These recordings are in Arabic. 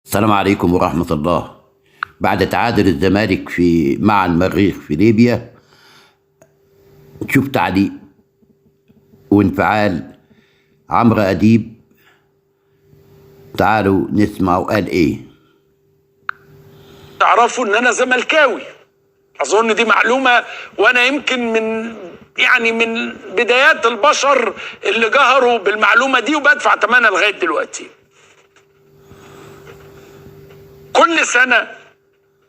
السلام عليكم ورحمة الله. بعد تعادل الزمالك مع المريخ في ليبيا، نشوف تعليق وانفعال عمرو أديب. تعالوا نسمع قال ايه. تعرفوا ان انا زملكاوي، اظن دي معلومة، وانا يمكن من بدايات البشر اللي جهروا بالمعلومة دي وبدفع ثمنها لغاية دلوقتي. كل سنة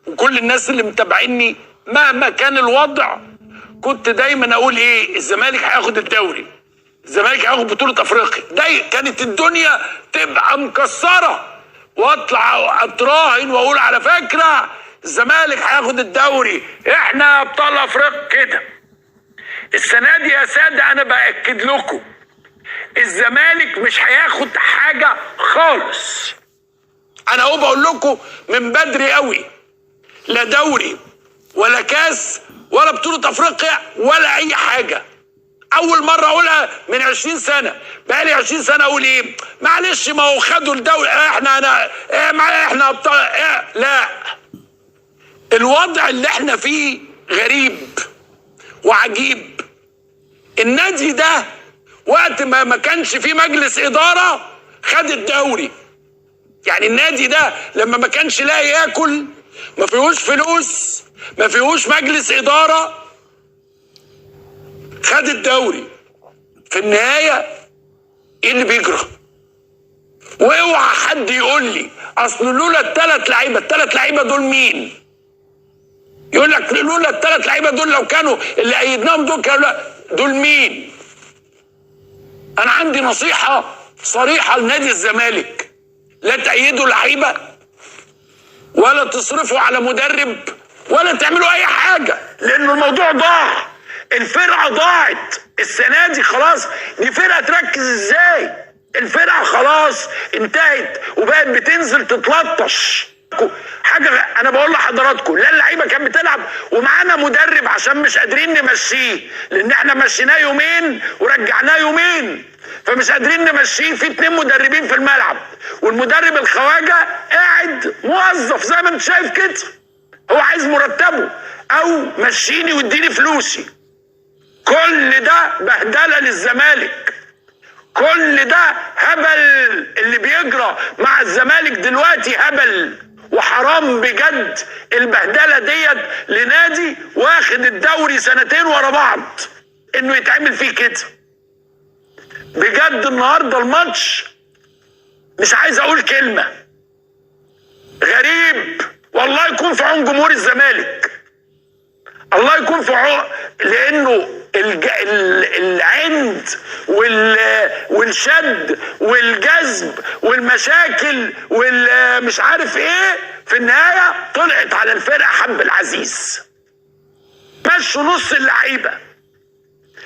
وكل الناس اللي متابعيني مهما كان الوضع كنت دايما اقول ايه، الزمالك هياخد الدوري، الزمالك هياخد بطولة افريقيا. كانت الدنيا تبقى مكسرة واطلع اتراهن واقول على فكرة الزمالك هياخد الدوري، احنا ابطال افريقيا كده. السنة دي يا سادة انا باكد لكم الزمالك مش هياخد حاجة خالص. انا اهو بقول لكم من بدري قوي، لا دوري ولا كاس ولا بطولة افريقيا ولا اي حاجة. اول مرة اقولها من 20 سنة، بقالي 20 سنة اقول ايه، معلش ما هو خدوا الدوري احنا ابطال لا. الوضع اللي احنا فيه غريب وعجيب. النادي ده وقت ما كانش فيه مجلس ادارة خد الدوري. يعني النادي ده لما ما كانش لاقي ياكل، ما فيهوش فلوس، ما فيهوش مجلس اداره، خد الدوري. في النهايه ايه اللي بيجرى؟ واوعى حد يقول لي اصل لولا الثلاث لعيبه دول مين؟ يقول لك لولا الثلاث لعيبه دول لو كانوا اللي ايدناهم دول كانوا دول مين؟ انا عندي نصيحه صريحه لنادي الزمالك، لا تأيدوا لعيبة ولا تصرفوا على مدرب ولا تعملوا اي حاجة، لانه الموضوع ضاع. الفرقة ضاعت السنة دي خلاص. دي فرقة تركز ازاي؟ الفرقة خلاص انتهت وبقت بتنزل تتلطش. حاجة انا بقول لحضراتكم، لا اللعيبة كانت بتلعب ومعانا مدرب عشان مش قادرين نمشيه، لان احنا مشيناه يومين ورجعناه يومين، فمش قادرين نمشيه. في 2 مدربين في الملعب، والمدرب الخواجه قاعد موظف زي ما انت شايف كده، هو عايز مرتبه او مشيني واديني فلوسي. كل ده بهدله للزمالك، كل ده هبل. اللي بيجرى مع الزمالك دلوقتي هبل وحرام بجد. البهدله ديت لنادي واخد الدوري 2 ورا بعض انه يتعمل فيه كده. بجد النهارده الماتش مش عايز اقول كلمه، غريب. والله يكون في عون جمهور الزمالك، الله يكون في عون، لانه العند والشد والجذب والمشاكل والمش عارف ايه في النهايه طلعت على الفرقه حب العزيز، مشوا نص اللعيبه.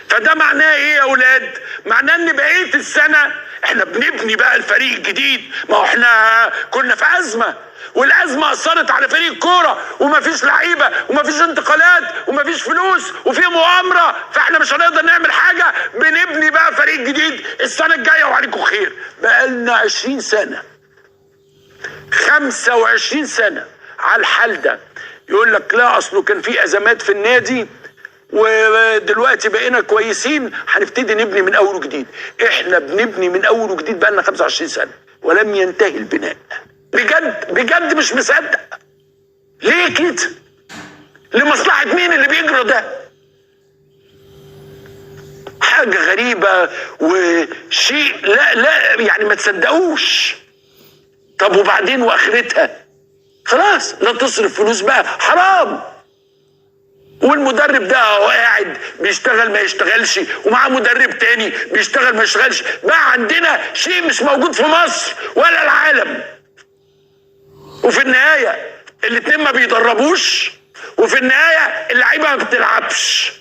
فده معناه ايه يا اولاد؟ معناه ان بقيه السنه احنا بنبني بقى الفريق الجديد. ما هو احنا كنا في ازمه، والازمه اثرت على فريق الكوره، ومفيش لعيبه ومفيش انتقالات ومفيش فلوس وفي مؤامره، فاحنا مش هنقدر نعمل حاجه. بنبني بقى فريق جديد السنه الجايه وعليكم خير. بقى لنا 20 سنه 25 سنه على الحال ده. يقول لك لا اصله كان في ازمات في النادي ودلوقتي بقينا كويسين هنبتدي نبني من اول وجديد. احنا بنبني من اول وجديد بقى لنا 25 سنه ولم ينتهي البناء. بجد مش مصدق. ليه كده؟ لمصلحه مين اللي بيجرى ده؟ حاجه غريبه وشيء لا يعني ما تصدقوش. طب وبعدين واخرتها؟ خلاص لا تصرف فلوس بقى، حرام. والمدرب ده هو قاعد بيشتغل ما يشتغلش، ومعاه مدرب تاني بيشتغل ما يشتغلش. بقى عندنا شيء مش موجود في مصر ولا العالم. وفي النهاية الاتنين ما بيدربوش، وفي النهاية اللعيبة ما بتلعبش.